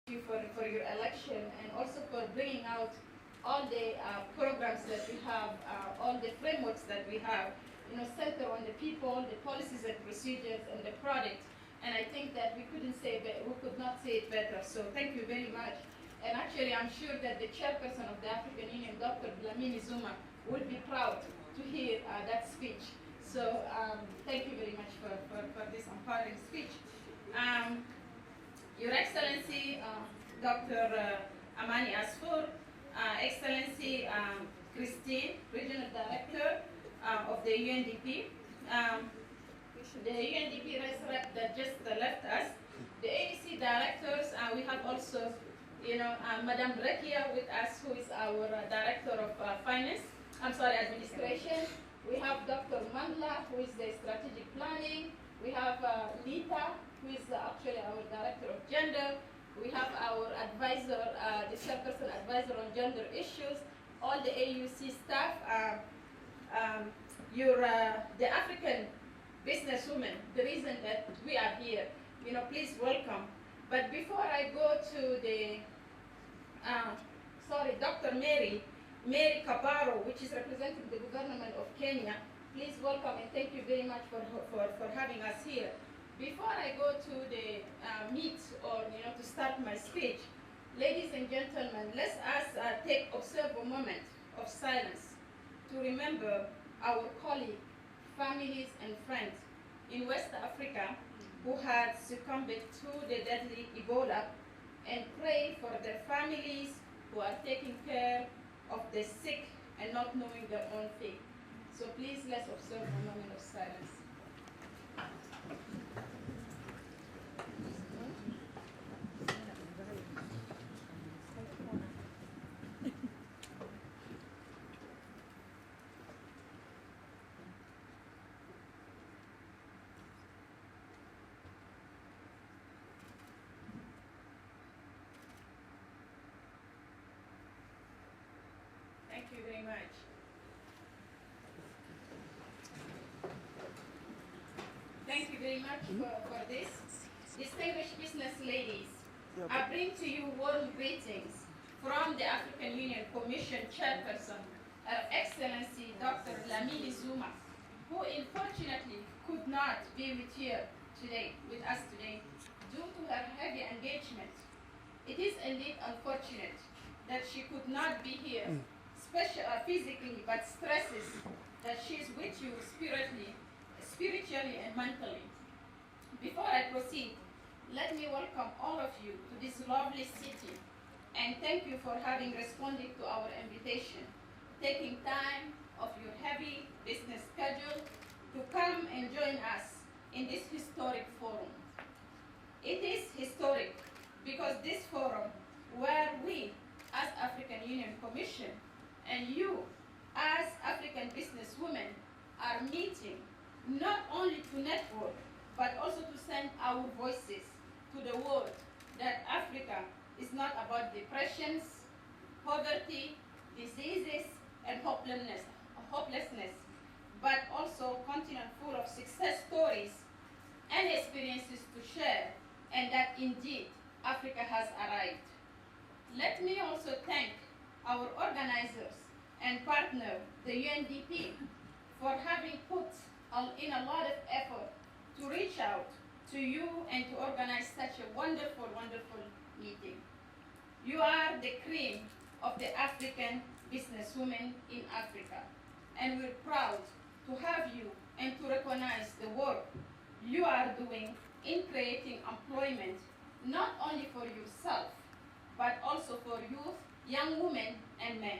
you for your election and also for bringing out all the programs that we have, all the frameworks that we have, center on the people, the policies and procedures, and the product. And I think that we could not say it better. So thank you very much. And actually, I'm sure that the chairperson of the African Union, Dr. Dlamini Zuma, will be proud to hear that speech. So thank you very much for this empowering speech. Your Excellency, Dr. Amani Asfour, Excellency Christine, Regional Director of the UNDP, the UNDP rep that just left us, the ADC directors, we have also, Madam Rekia with us, who is our Director of Administration. We have Dr. Mandla, who is the Strategic Planning. We have Lita, who is actually our Director of Gender. We have our advisor, the Chairperson Advisor on Gender Issues, all the AUC staff, the African businesswomen, the reason that we are here, please welcome. But before I go to the, Dr. Mary Kabaro, which is representing the government of Kenya, please welcome and thank you very much for having us here. Before I go to the meat or to start my speech, ladies and gentlemen, let us observe a moment of silence to remember our colleagues, families, and friends in West Africa who had succumbed to the deadly Ebola, and pray for their families who are taking care of the sick and not knowing their own fate. So please, let's observe a moment of silence. Thank you very much. Thank you very much for this. Distinguished business ladies, I bring to you warm greetings from the African Union Commission Chairperson, Her Excellency Dr. Dlamini Zuma, who unfortunately could not be with us today due to her heavy engagement. It is indeed unfortunate that she could not be here physically, but stresses that she is with you spiritually and mentally. Before I proceed, let me welcome all of you to this lovely city and thank you for having responded to our invitation, taking time of your heavy business schedule to come and join us in this historic forum. It is historic because this forum, where we as African Union Commission and you as African businesswomen are meeting not only to network, but also to send our voices to the world that Africa is not about depressions, poverty, diseases, and hopelessness, but also a continent full of success stories and experiences to share, and that indeed Africa has arrived. Let me also thank our organizers and partner, the UNDP, for having put in a lot of effort to reach out to you and to organize such a wonderful, wonderful meeting. You are the cream of the African businesswomen in Africa, and we're proud to have you and to recognize the work you are doing in creating employment, not only for yourself, but also for youth, young women, and men.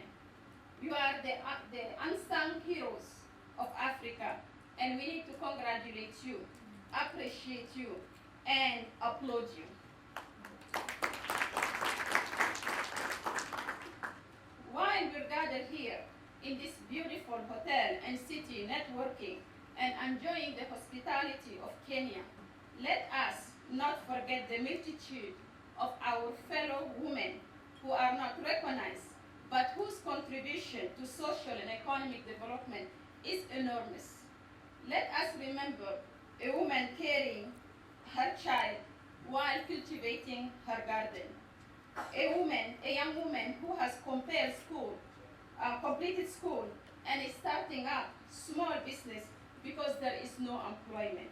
You are the unsung heroes of Africa, and we need to congratulate you, appreciate you, and applaud you. While we're gathered here in this beautiful hotel and city networking and enjoying the hospitality of Kenya, let us not forget the multitude of our fellow women who are not recognized, but whose contribution to social and economic development is enormous. Let us remember a woman carrying her child while cultivating her garden, a young woman who has completed school and is starting up small business because there is no employment.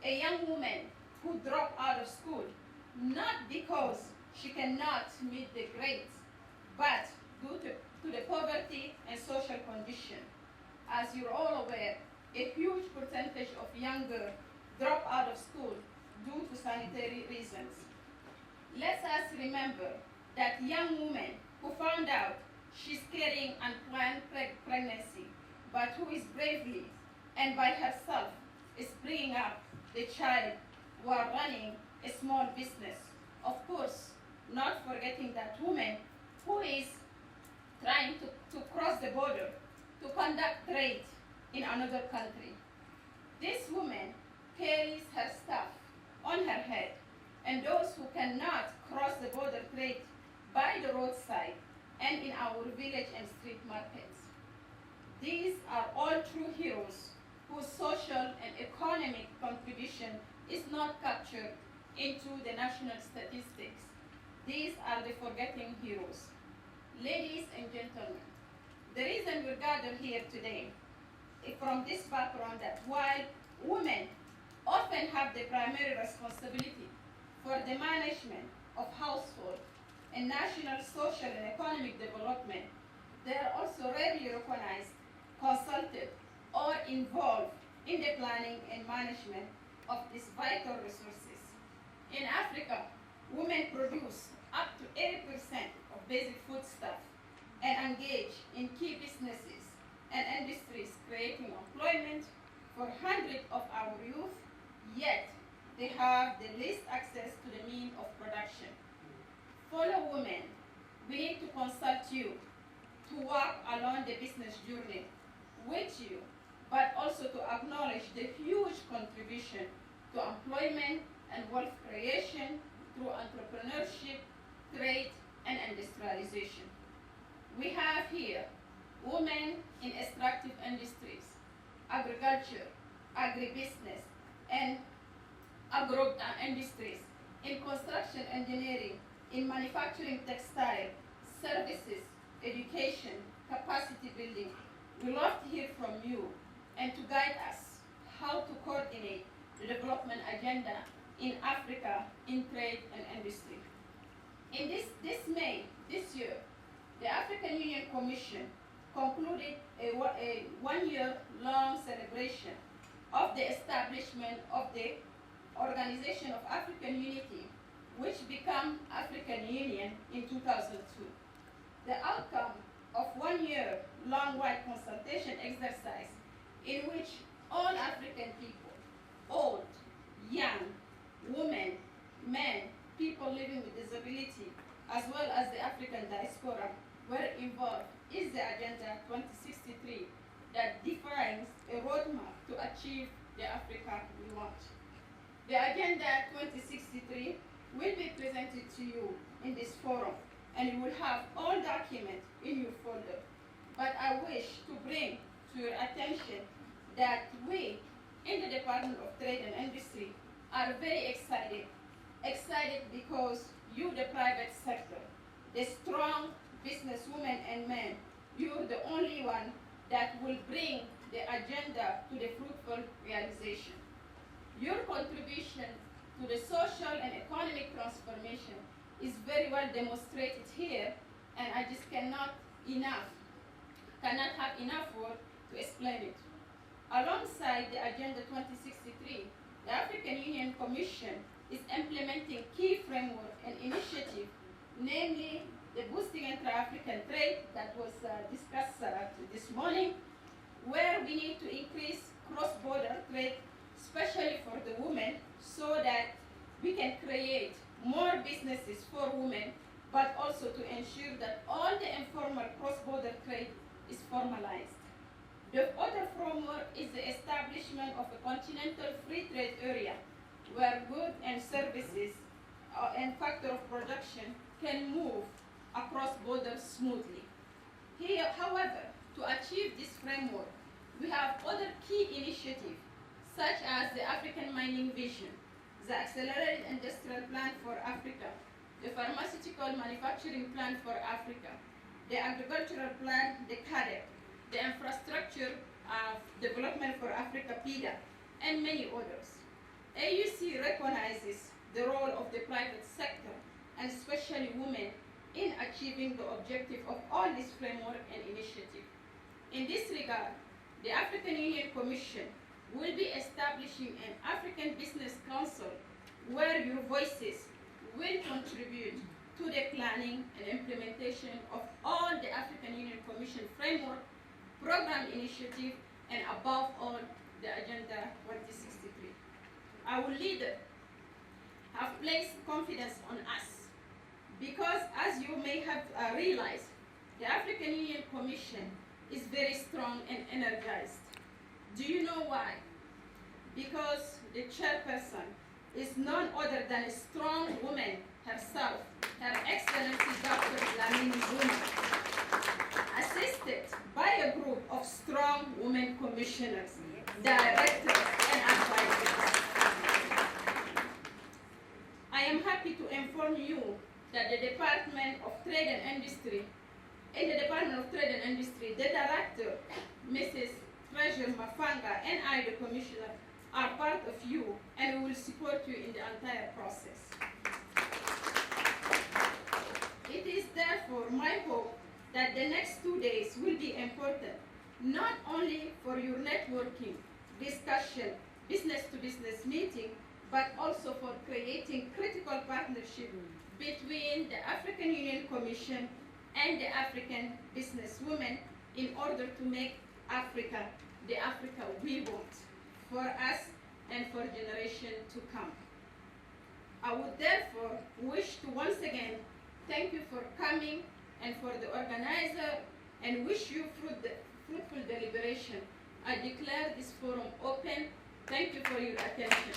A young woman who dropped out of school not because she cannot meet the grades, but due to the poverty and social condition. As you're all aware, a huge percentage of young girls drop out of school due to sanitary reasons. Let us remember that young woman who found out she's carrying unplanned pregnancy, but who is bravely and by herself is bringing up the child while running a small business. Of course, not forgetting that woman who is trying to cross the border to conduct trade in another country. This woman carries her stuff on her head, and those who cannot cross the border trade by the roadside and in our village and street markets. These are all true heroes whose social and economic contribution is not captured into the national statistics. These are the forgotten heroes. Ladies and gentlemen, the reason we're gathered here today is from this background that while women often have the primary responsibility for the management of household and national social and economic development, they are also rarely recognized, consulted, or involved in the planning and management of these vital resources. In Africa, women produce up to 80% of basic foodstuff and engage in key businesses and industries creating employment for hundreds of our youth, yet they have the least access to the means of production. Fellow women, we need to consult you to walk along the business journey with you, but also to acknowledge the huge contribution to employment and wealth creation through entrepreneurship, trade, and industrialization. We have here women in extractive industries, agriculture, agribusiness, and agro industries, in construction engineering, in manufacturing textile, services, education, capacity building. We love to hear from you and to guide us how to coordinate the development agenda in Africa in trade and industry. In this May, this year, the African Union Commission concluded a one-year-long celebration of the establishment of the Organization of African Unity, which became African Union in 2002. The outcome of one-year-long wide consultation exercise in which all African people, old, young, women, men, people living with disability, as well as the African diaspora, were involved is the Agenda 2063 that defines a roadmap to achieve the Africa we want. The Agenda 2063 will be presented to you in this forum, and you will have all documents in your folder. But I wish to bring to your attention that we in the Department of Trade and Industry are very excited because you, the private sector, the strong businesswomen and men, you're the only one that will bring the agenda to the fruitful realization. Your contribution to the social and economic transformation is very well demonstrated here, and I just cannot have enough word to explain it. Alongside the Agenda 2063, the African Union Commission is implementing key framework and initiative, namely the boosting intra-African trade that was discussed this morning, where we need to increase cross-border trade, especially for the women, so that we can create more businesses for women, but also to ensure that all the informal cross-border trade is formalized. The other framework is the establishment of a continental free trade area where goods and services and factor of production can move across borders smoothly. Here, however, to achieve this framework, we have other key initiatives such as the African Mining Vision, the Accelerated Industrial Plan for Africa, the pharmaceutical manufacturing plan for Africa, the agricultural plan, the CADEP, the infrastructure development for Africa, PIDA, and many others. AUC recognizes the role of the private sector, and especially women, in achieving the objective of all this framework and initiative. In this regard, the African Union Commission will be establishing an African Business Council where your voices will contribute to the planning and implementation of all the African Union Commission framework, program initiative, and above all, the Agenda 2063. Our leaders have placed confidence on us because, as you may have realized, the African Union Commission is very strong and energized. Do you know why? Because the chairperson is none other than a strong woman herself, Her Excellency Dr. Lamini Zuma, assisted by a group of strong women commissioners, directors, and advisors. I am happy to inform you that the Department of Trade and Industry, the director, Mrs. Treasure Mafanga, and I, the commissioner, are part of you, and we will support you in the entire process. It is therefore my hope that the next 2 days will be important, not only for your networking, discussion, business-to-business meeting, but also for creating critical partnership between the African Union Commission and the African businesswomen in order to make Africa the Africa we want for us and for generations to come. I would therefore wish to once again thank you for coming and for the organizer, and wish you fruitful deliberation. I declare this forum open. Thank you for your attention.